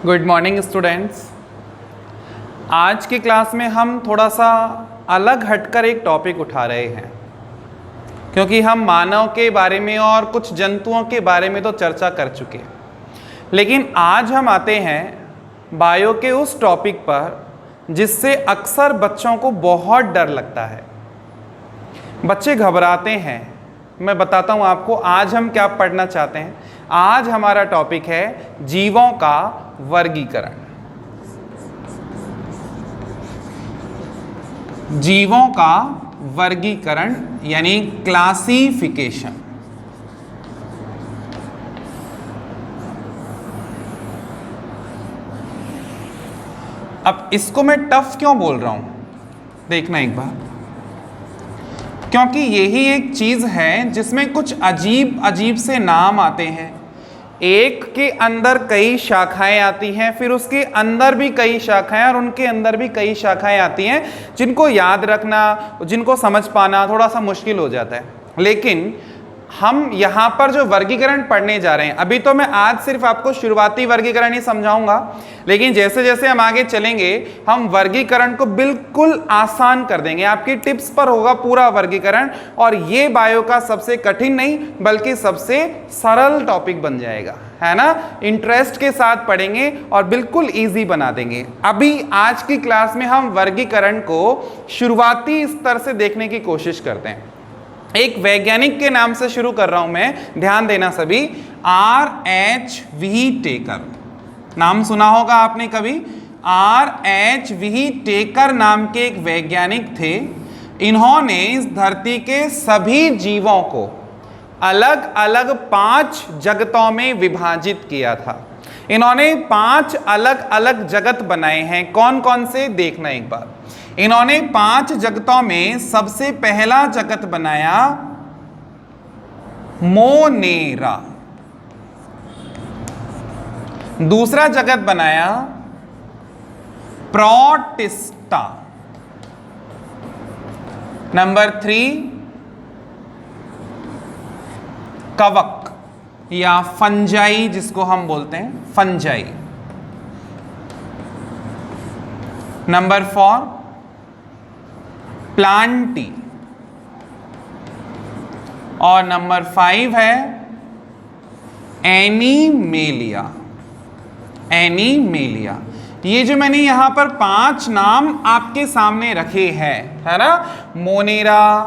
Good morning students. आज की class में हम थोड़ा सा अलग हटकर एक टॉपिक उठा रहे हैं, क्योंकि हम मानव के बारे में और कुछ जंतुओं के बारे में तो चर्चा कर चुके हैं, लेकिन आज हम आते हैं बायो के उस टॉपिक पर जिससे अक्सर बच्चों को बहुत डर लगता है। बच्चे घबराते हैं। मैं बताता हूँ आपको आज हम क्या पढ़ना चाहते हैं। आज हमारा टॉपिक है जीवों का वर्गीकरण। जीवों का वर्गीकरण यानी क्लासिफिकेशन। अब इसको मैं टफ क्यों बोल रहा हूं, देखना एक बार, क्योंकि यही एक चीज है जिसमें कुछ अजीब अजीब से नाम आते हैं। एक के अंदर कई शाखाएं आती हैं, फिर उसके अंदर भी कई शाखाएं और उनके अंदर भी कई शाखाएं आती हैं, जिनको याद रखना, जिनको समझ पाना थोड़ा सा मुश्किल हो जाता है। लेकिन हम यहाँ पर जो वर्गीकरण पढ़ने जा रहे हैं, अभी तो मैं आज सिर्फ आपको शुरुआती वर्गीकरण ही समझाऊंगा, लेकिन जैसे जैसे हम आगे चलेंगे हम वर्गीकरण को बिल्कुल आसान कर देंगे। आपकी टिप्स पर होगा पूरा वर्गीकरण, और ये बायो का सबसे कठिन नहीं बल्कि सबसे सरल टॉपिक बन जाएगा, है ना। इंटरेस्ट के साथ पढ़ेंगे और बिल्कुल ईजी बना देंगे। अभी आज की क्लास में हम वर्गीकरण को शुरुआती स्तर से देखने की कोशिश करते हैं। एक वैज्ञानिक के नाम से शुरू कर रहा हूं मैं, ध्यान देना सभी। R.H.V. टेकर नाम सुना होगा आपने कभी। R.H.V. टेकर नाम के एक वैज्ञानिक थे। इन्होंने इस धरती के सभी जीवों को अलग अलग 5 जगतों में विभाजित किया था। इन्होंने 5 अलग अलग जगत बनाए हैं। कौन कौन से, देखना एक बार। इन्होंने 5 जगतों में सबसे पहला जगत बनाया मोनेरा, दूसरा जगत बनाया प्रोटिस्टा, नंबर 3 कवक या फंजाई, जिसको हम बोलते हैं फंजाई, नंबर 4 प्लांटी, और नंबर 5 है एनीमेलिया। एनीमेलिया। ये जो मैंने यहां पर 5 नाम आपके सामने रखे हैं, है ना, मोनेरा,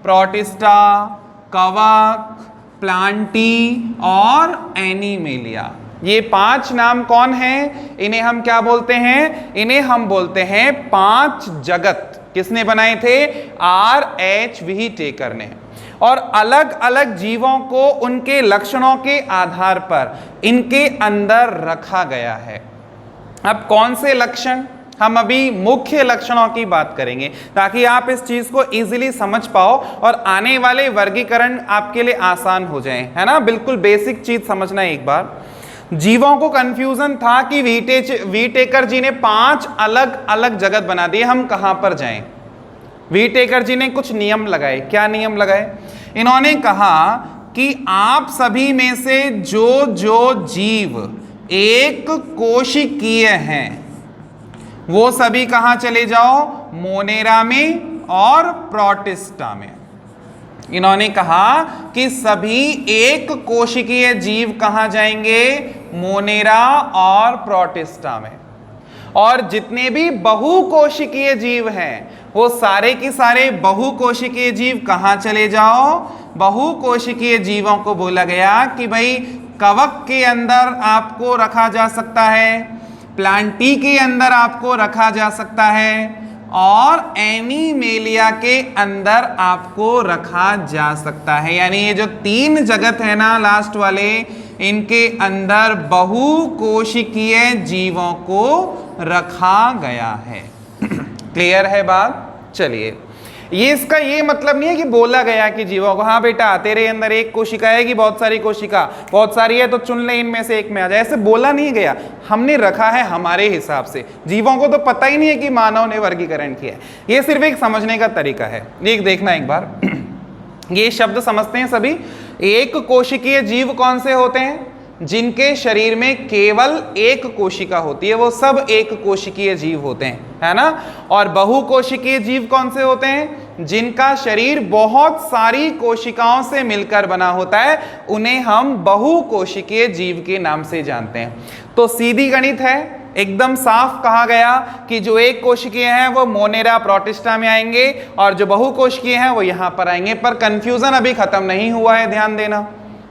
प्रोटिस्टा, कवक, प्लांटी और एनीमेलिया। ये 5 नाम कौन हैं? इन्हें हम क्या बोलते हैं? इन्हें हम बोलते हैं 5 जगत। किसने बनाए थे? R.H.V. टेकर ने। और अलग अलग जीवों को उनके लक्षणों के आधार पर इनके अंदर रखा गया है। अब कौन से लक्षण? हम अभी मुख्य लक्षणों की बात करेंगे ताकि आप इस चीज को इजीली समझ पाओ और आने वाले वर्गीकरण आपके लिए आसान हो जाए, है ना। बिल्कुल बेसिक चीज समझना एक बार। जीवों को कंफ्यूजन था कि वी टेकर जी ने 5 अलग अलग जगत बना दिए, हम कहां पर जाएं। वी टेकर जी ने कुछ नियम लगाए। क्या नियम लगाए? इन्होंने कहा कि आप सभी में से जो जो जीव एक कोशिकीय हैं वो सभी कहां चले जाओ? मोनेरा में और प्रोटिस्टा में। इन्होंने कहा कि सभी एक कोशिकीय जीव कहां जाएंगे? मोनेरा और प्रोटिस्टा में। और जितने भी बहुकोशिकीय जीव हैं वो सारे के सारे बहुकोशिकीय जीव कहां चले जाओ? बहुकोशिकीय जीवों को बोला गया कि भाई कवक के अंदर आपको रखा जा सकता है, प्लांटी के अंदर आपको रखा जा सकता है, और एनीमेलिया के अंदर आपको रखा जा सकता है। यानी ये जो 3 जगत है ना लास्ट वाले, इनके अंदर बहुकोशिकीय जीवों को रखा गया है। क्लियर है बात? चलिए, ये इसका ये मतलब नहीं है कि बोला गया कि जीवों को, हाँ बेटा तेरे अंदर एक कोशिका है कि बहुत सारी कोशिका, बहुत सारी है तो चुन ले इनमें से एक में आ जाए, ऐसे बोला नहीं गया। हमने रखा है हमारे हिसाब से। जीवों को तो पता ही नहीं है कि मानव ने वर्गीकरण किया है। ये सिर्फ एक समझने का तरीका है। ये देखना एक बार, ये शब्द समझते हैं सभी। एक कोशिकीय जीव कौन से होते हैं? जिनके शरीर में केवल एक कोशिका होती है, वो सब एक कोशिकीय जीव होते हैं, है ना। और बहुकोशिकीय जीव कौन से होते हैं? जिनका शरीर बहुत सारी कोशिकाओं से मिलकर बना होता है, उन्हें हम बहुकोशिकीय जीव के नाम से जानते हैं। तो सीधी गणित है, एकदम साफ कहा गया कि जो एक कोशिकीय हैं वो मोनेरा प्रोटिस्टा में आएंगे और जो बहुकोशिकीय हैं वो यहां पर आएंगे। पर कंफ्यूजन अभी खत्म नहीं हुआ है, ध्यान देना,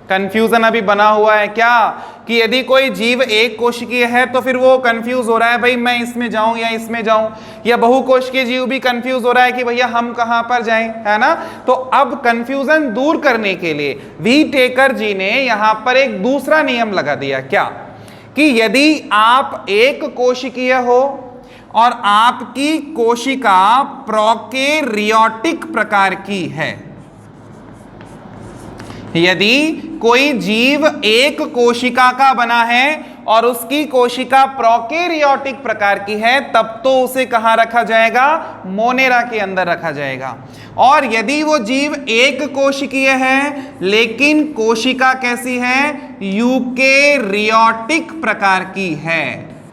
कंफ्यूजन अभी बना हुआ है क्या कि यदि कोई जीव एक कोशिकीय है तो फिर वो कंफ्यूज हो रहा है, भाई मैं इसमें जाऊं या इसमें जाऊं, या बहुकोशिकीय जीव भी कंफ्यूज हो रहा है कि भैया हम कहां पर जाएं, है ना। तो अब कंफ्यूजन दूर करने के लिए व्हीटेकर जी ने यहां पर एक दूसरा नियम लगा दिया, क्या कि यदि आप एक कोशिकीय हो और आपकी कोशिका प्रोकैरियोटिक प्रकार की है, यदि कोई जीव एक कोशिका का बना है और उसकी कोशिका प्रोकैरियोटिक प्रकार की है, तब तो उसे कहां रखा जाएगा? मोनेरा के अंदर रखा जाएगा। और यदि वो जीव एक कोशिकीय है लेकिन कोशिका कैसी है? यूकेरियोटिक प्रकार की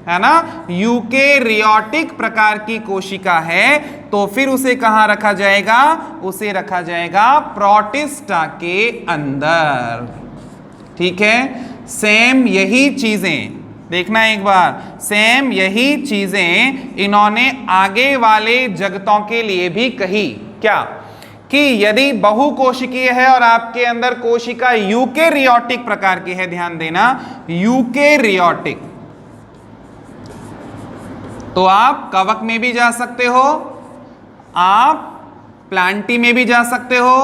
है ना, यूकेरियोटिक प्रकार की कोशिका है, तो फिर उसे कहां रखा जाएगा? उसे रखा जाएगा प्रोटिस्टा के अंदर। ठीक है, सेम यही चीजें देखना एक बार, सेम यही चीजें इन्होंने आगे वाले जगतों के लिए भी कही, क्या कि यदि बहुकोशिकीय है और आपके अंदर कोशिका यूकेरियोटिक प्रकार की है, ध्यान देना, यूकेरियोटिक, तो आप कवक में भी जा सकते हो, आप प्लांटी में भी जा सकते हो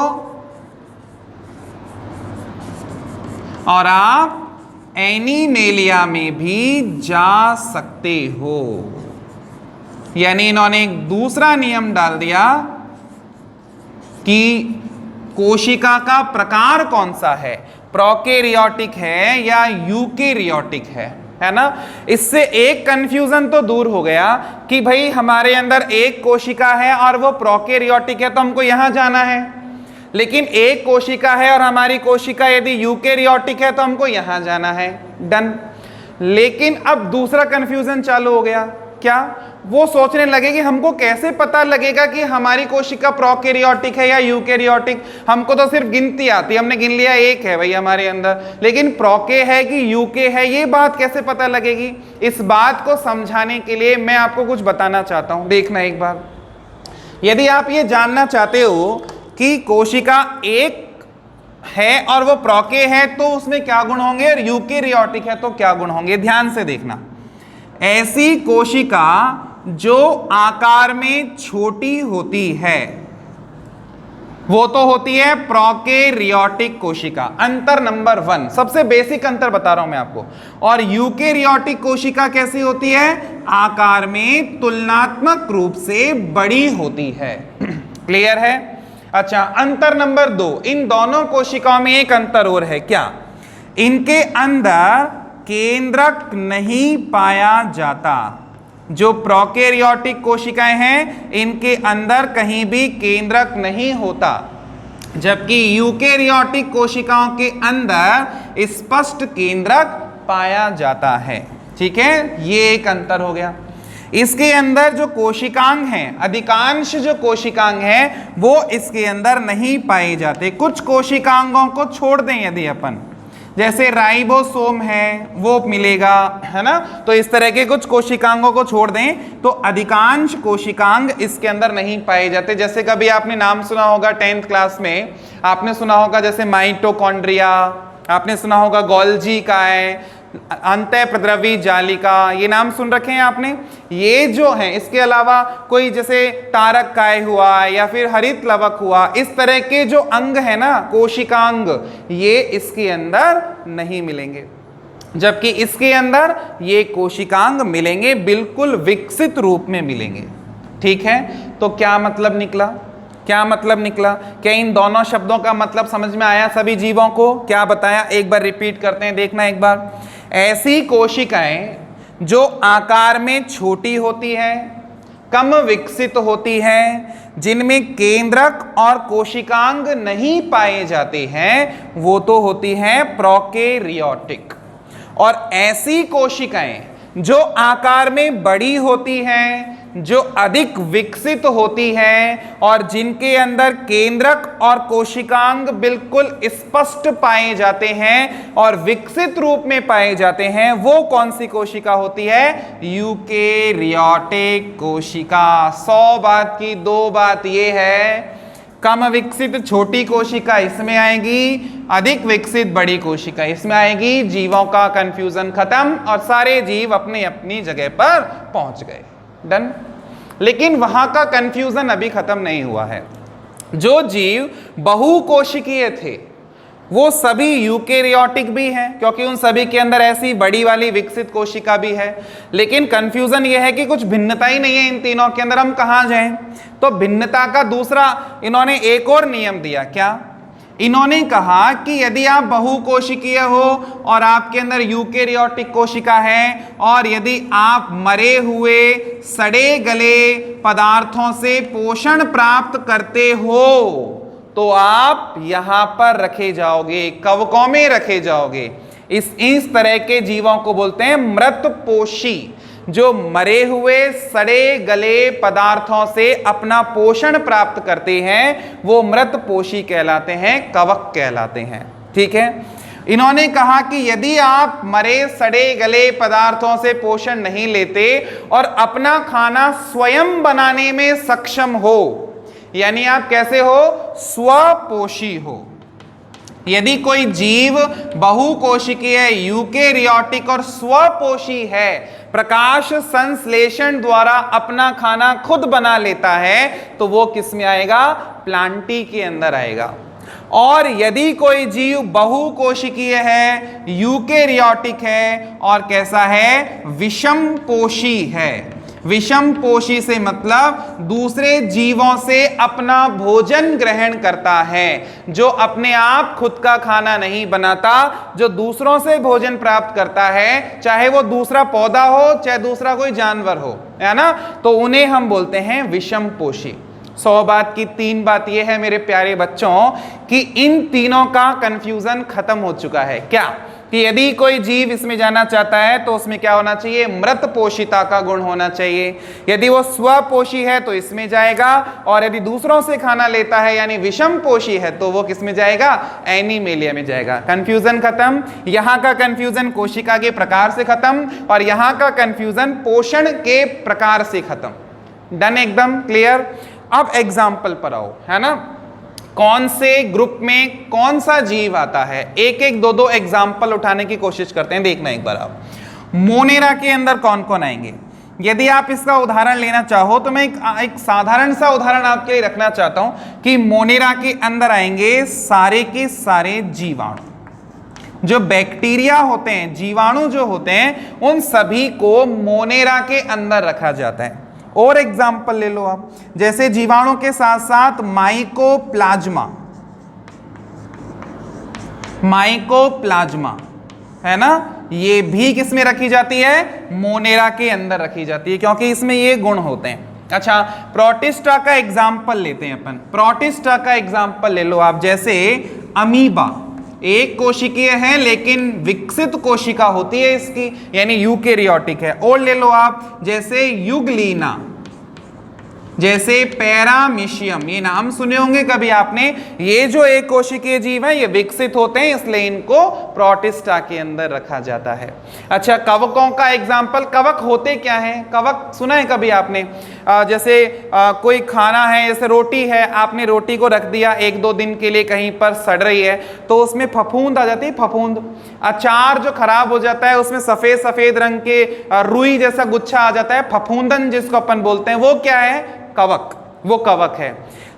और आप एनिमेलिया में भी जा सकते हो। यानी इन्होंने एक दूसरा नियम डाल दिया कि कोशिका का प्रकार कौन सा है, प्रोकैरियोटिक है या यूकेरियोटिक है ना। इससे एक कंफ्यूजन तो दूर हो गया कि भाई हमारे अंदर एक कोशिका है और वो प्रोकैरियोटिक है तो हमको यहां जाना है, लेकिन एक कोशिका है और हमारी कोशिका यदि यूकेरियोटिक है तो हमको यहां जाना है, डन। लेकिन अब दूसरा कंफ्यूजन चालू हो गया, क्या? वो सोचने लगे कि हमको कैसे पता लगेगा कि हमारी कोशिका प्रोकैरियोटिक है या यूकेरियोटिक, हमको तो सिर्फ गिनती आती है, हमने गिन लिया एक है भाई हमारे अंदर, लेकिन प्रोके है कि यूके है ये बात कैसे पता लगेगी? इस बात को समझाने के लिए मैं आपको कुछ बताना चाहता हूं, देखना एक बार। यदि आप ये जानना चाहते हो कि कोशिका एक है और वो प्रोके है तो उसमें क्या गुण होंगे और यूकेरियोटिक है तो क्या गुण होंगे, ध्यान से देखना। ऐसी कोशिका जो आकार में छोटी होती है वो तो होती है प्रोकैरियोटिक कोशिका, अंतर नंबर 1, सबसे बेसिक अंतर बता रहा हूं मैं आपको। और यूकेरियोटिक कोशिका कैसी होती है? आकार में तुलनात्मक रूप से बड़ी होती है। क्लियर है? अच्छा, अंतर नंबर 2, इन दोनों कोशिकाओं में एक अंतर और है, क्या? इनके अंदर केंद्रक नहीं पाया जाता। जो प्रोकैरियोटिक कोशिकाएं हैं इनके अंदर कहीं भी केंद्रक नहीं होता, जबकि यूकेरियोटिक कोशिकाओं के अंदर स्पष्ट केंद्रक पाया जाता है। ठीक है, ये एक अंतर हो गया। इसके अंदर जो कोशिकांग हैं, अधिकांश जो कोशिकांग हैं वो इसके अंदर नहीं पाए जाते। कुछ कोशिकांगों को छोड़ दें यदि अपन, जैसे राइबोसोम है वो मिलेगा, है ना, तो इस तरह के कुछ कोशिकांगों को छोड़ दें तो अधिकांश कोशिकांग इसके अंदर नहीं पाए जाते। जैसे कभी आपने नाम सुना होगा 10th क्लास में, आपने सुना होगा जैसे माइटोकॉन्ड्रिया, आपने सुना होगा गोल्जी काय, अंतःप्रद्रवी जालिका, ये नाम सुन रखे हैं आपने। ये जो है, इसके अलावा कोई जैसे तारक काय हुआ या फिर हरित लवक हुआ, इस तरह के जो अंग है ना, कोशिकांग, ये इसके अंदर नहीं मिलेंगे, जबकि इसके अंदर ये कोशिकांग मिलेंगे, बिल्कुल विकसित रूप में मिलेंगे। ठीक है, तो क्या मतलब निकला? क्या मतलब निकला? क्या इन दोनों शब्दों का मतलब समझ में आया सभी जीवों को? क्या बताया, एक बार रिपीट करते हैं, देखना एक बार। ऐसी कोशिकाएं जो आकार में छोटी होती है, कम विकसित होती है, जिनमें केंद्रक और कोशिकांग नहीं पाए जाते हैं, वो तो होती हैं प्रोकैरियोटिक। और ऐसी कोशिकाएं जो आकार में बड़ी होती हैं, जो अधिक विकसित होती हैं और जिनके अंदर केंद्रक और कोशिकांग बिल्कुल स्पष्ट पाए जाते हैं और विकसित रूप में पाए जाते हैं, वो कौन सी कोशिका होती है? यूकेरियोटिक कोशिका। 100 बात की 2 बात ये है, कम विकसित छोटी कोशिका इसमें आएगी, अधिक विकसित बड़ी कोशिका इसमें आएगी। जीवों का कंफ्यूजन खत्म और सारे जीव अपनी अपनी जगह पर पहुंच गए। डन। लेकिन वहां का कंफ्यूजन अभी खत्म नहीं हुआ है। जो जीव बहुकोशिकीय थे वो सभी यूकेरियोटिक भी हैं, क्योंकि उन सभी के अंदर ऐसी बड़ी वाली विकसित कोशिका भी है। लेकिन कंफ्यूजन यह है कि कुछ भिन्नता ही नहीं है इन तीनों के अंदर, हम कहां जाएं? तो भिन्नता का दूसरा इन्होंने एक और नियम दिया। क्या? इन्होंने कहा कि यदि आप बहुकोशिकीय हो और आपके अंदर यूकेरियोटिक कोशिका है और यदि आप मरे हुए सड़े गले पदार्थों से पोषण प्राप्त करते हो तो आप यहां पर रखे जाओगे, कवकों में रखे जाओगे। इस तरह के जीवों को बोलते हैं मृतपोषी। जो मरे हुए सड़े गले पदार्थों से अपना पोषण प्राप्त करते हैं वो मृतपोषी कहलाते हैं, कवक कहलाते हैं। ठीक है। इन्होंने कहा कि यदि आप मरे सड़े गले पदार्थों से पोषण नहीं लेते और अपना खाना स्वयं बनाने में सक्षम हो, यानी आप कैसे हो? स्वपोषी हो। यदि कोई जीव बहुकोशिकीय, यूकेरियोटिक और स्वपोषी है, प्रकाश संश्लेषण द्वारा अपना खाना खुद बना लेता है, तो वो किस में आएगा? प्लांटी के अंदर आएगा। और यदि कोई जीव बहुकोशिकीय है, यूकेरियोटिक है और कैसा है? विषमपोषी है। विषमपोषी से मतलब दूसरे जीवों से अपना भोजन ग्रहण करता है, जो अपने आप खुद का खाना नहीं बनाता, जो दूसरों से भोजन प्राप्त करता है, चाहे वो दूसरा पौधा हो चाहे दूसरा कोई जानवर हो, है ना, तो उन्हें हम बोलते हैं विषमपोषी। 100 बात की 3 बात यह है मेरे प्यारे बच्चों कि इन तीनों का कंफ्यूजन खत्म हो चुका है। क्या? कि यदि कोई जीव इसमें जाना चाहता है तो उसमें क्या होना चाहिए? मृतपोषिता का गुण होना चाहिए। यदि वो स्वपोषी है तो इसमें जाएगा, और यदि दूसरों से खाना लेता है यानी विषमपोषी है तो वो किस में जाएगा? एनीमेलिया में जाएगा। कंफ्यूजन खत्म। यहां का कंफ्यूजन कोशिका के प्रकार से खत्म और यहां का कंफ्यूजन पोषण के प्रकार से खत्म। डन, एकदम क्लियर। अब एग्जाम्पल पर आओ, है ना, कौन से ग्रुप में कौन सा जीव आता है। एक एक दो एग्जाम्पल उठाने की कोशिश करते हैं। देखना एक बार आप, मोनेरा के अंदर कौन कौन आएंगे। यदि आप इसका उदाहरण लेना चाहो तो मैं एक साधारण सा उदाहरण आपके लिए रखना चाहता हूं कि मोनेरा के अंदर आएंगे सारे के सारे जीवाणु। जो बैक्टीरिया होते हैं, जीवाणु जो होते हैं, उन सभी को मोनेरा के अंदर रखा जाता है। और एग्जाम्पल ले लो आप, जैसे जीवाणु के साथ साथ माइकोप्लाज्मा, माइकोप्लाज्मा है ना, ये भी किस में रखी जाती है? मोनेरा के अंदर रखी जाती है, क्योंकि इसमें ये गुण होते हैं। अच्छा, प्रोटिस्टा का एग्जाम्पल लेते हैं अपन। प्रोटिस्टा का एग्जाम्पल ले लो आप, जैसे अमीबा एक कोशिकीय है लेकिन विकसित कोशिका होती है इसकी, यानी यूकेरियोटिक है। और ले लो आप, जैसे युगलीना, जैसे पैरामीशियम, ये नाम सुने होंगे कभी आपने। ये जो एक कोशिकीय जीव है ये विकसित होते हैं, इसलिए इनको प्रोटिस्टा के अंदर रखा जाता है। अच्छा, कवकों का एग्जाम्पल। कवक होते क्या हैं? कवक सुना है कभी आपने? जैसे कोई खाना है, जैसे रोटी है, आपने रोटी को रख दिया 1-2 दिन के लिए कहीं पर सड़ रही है तो उसमें फफूंद आ जाती है, फफूंद। अचार जो खराब हो जाता है उसमें सफेद सफेद रंग के रुई जैसा गुच्छा आ जाता है, फफूंदन जिसको अपन बोलते हैं, वो क्या है? कवक। वो कवक है।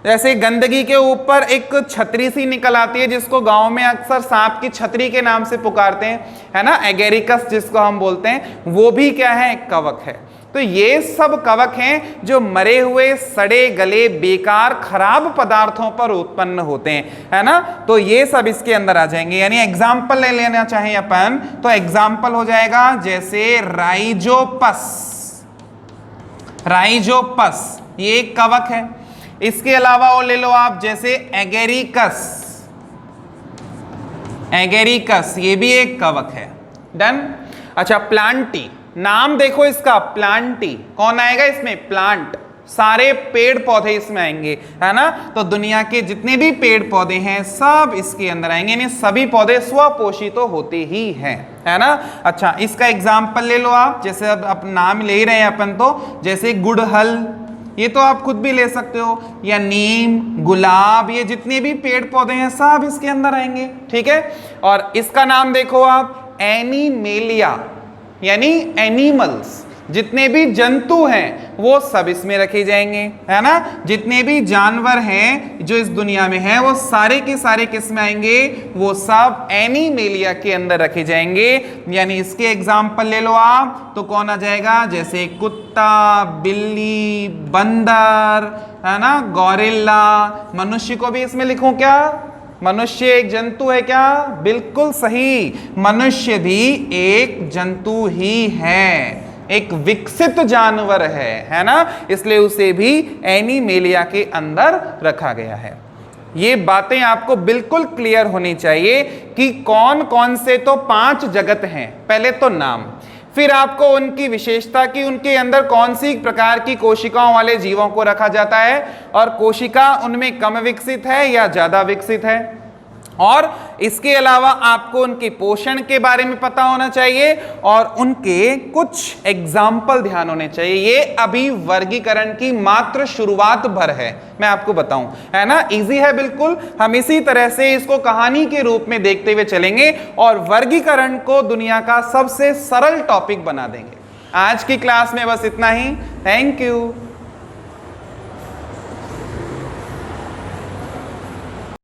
जैसे गंदगी के ऊपर एक छतरी सी निकल आती है जिसको गांव में अक्सर सांप की छतरी के नाम से पुकारते हैं, है ना, एगेरिकस जिसको हम बोलते हैं, वो भी क्या है? कवक है। तो ये सब कवक हैं जो मरे हुए सड़े गले बेकार खराब पदार्थों पर उत्पन्न होते हैं, है ना। तो ये सब इसके अंदर आ जाएंगे। यानी एग्जाम्पल ले लेना चाहें अपन तो एग्जाम्पल हो जाएगा जैसे राइजोपस। राइजोपस ये एक कवक है। इसके अलावा और ले लो आप, जैसे एगेरिकस। एगेरिकस ये भी एक कवक है। डन। अच्छा प्लांटी, नाम देखो इसका प्लांटी, कौन आएगा इसमें? प्लांट, सारे पेड़ पौधे इसमें आएंगे, है ना। तो दुनिया के जितने भी पेड़ पौधे हैं सब इसके अंदर आएंगे, यानी सभी पौधे स्वपोषित तो होते ही हैं, है ना। अच्छा इसका एग्जाम्पल ले लो आप, जैसे अब नाम ले ही रहे हैं अपन, तो जैसे गुड़हल, ये तो आप खुद भी ले सकते हो, या नीम, गुलाब, ये जितने भी पेड़ पौधे हैं सब इसके अंदर आएंगे, ठीक है। और इसका नाम देखो आप एनिमेलिया, यानी एनिमल्स, जितने भी जंतु हैं वो सब इसमें रखे जाएंगे, है ना। जितने भी जानवर हैं जो इस दुनिया में हैं वो सारे के सारे किस में आएंगे? वो सब एनिमेलिया के अंदर रखे जाएंगे। यानी इसके एग्जाम्पल ले लो आप, तो कौन आ जाएगा? जैसे कुत्ता, बिल्ली, बंदर, है ना, गौरिल्ला। मनुष्य को भी इसमें लिखूं क्या? मनुष्य एक जंतु है क्या? बिल्कुल सही, मनुष्य भी एक जंतु ही है, एक विकसित जानवर है ना, इसलिए उसे भी एनिमेलिया के अंदर रखा गया है। ये बातें आपको बिल्कुल क्लियर होनी चाहिए कि कौन कौन से तो 5 जगत हैं। पहले तो नाम, फिर आपको उनकी विशेषता कि उनके अंदर कौन सी प्रकार की कोशिकाओं वाले जीवों को रखा जाता है, और कोशिका उनमें कम विकसित है या ज्यादा विकसित है। और इसके अलावा आपको उनके पोषण के बारे में पता होना चाहिए और उनके कुछ एग्जाम्पल ध्यान होने चाहिए। ये अभी वर्गीकरण की मात्र शुरुआत भर है, मैं आपको बताऊं, है ना। इजी है बिल्कुल। हम इसी तरह से इसको कहानी के रूप में देखते हुए चलेंगे और वर्गीकरण को दुनिया का सबसे सरल टॉपिक बना देंगे। आज की क्लास में बस इतना ही। Thank you.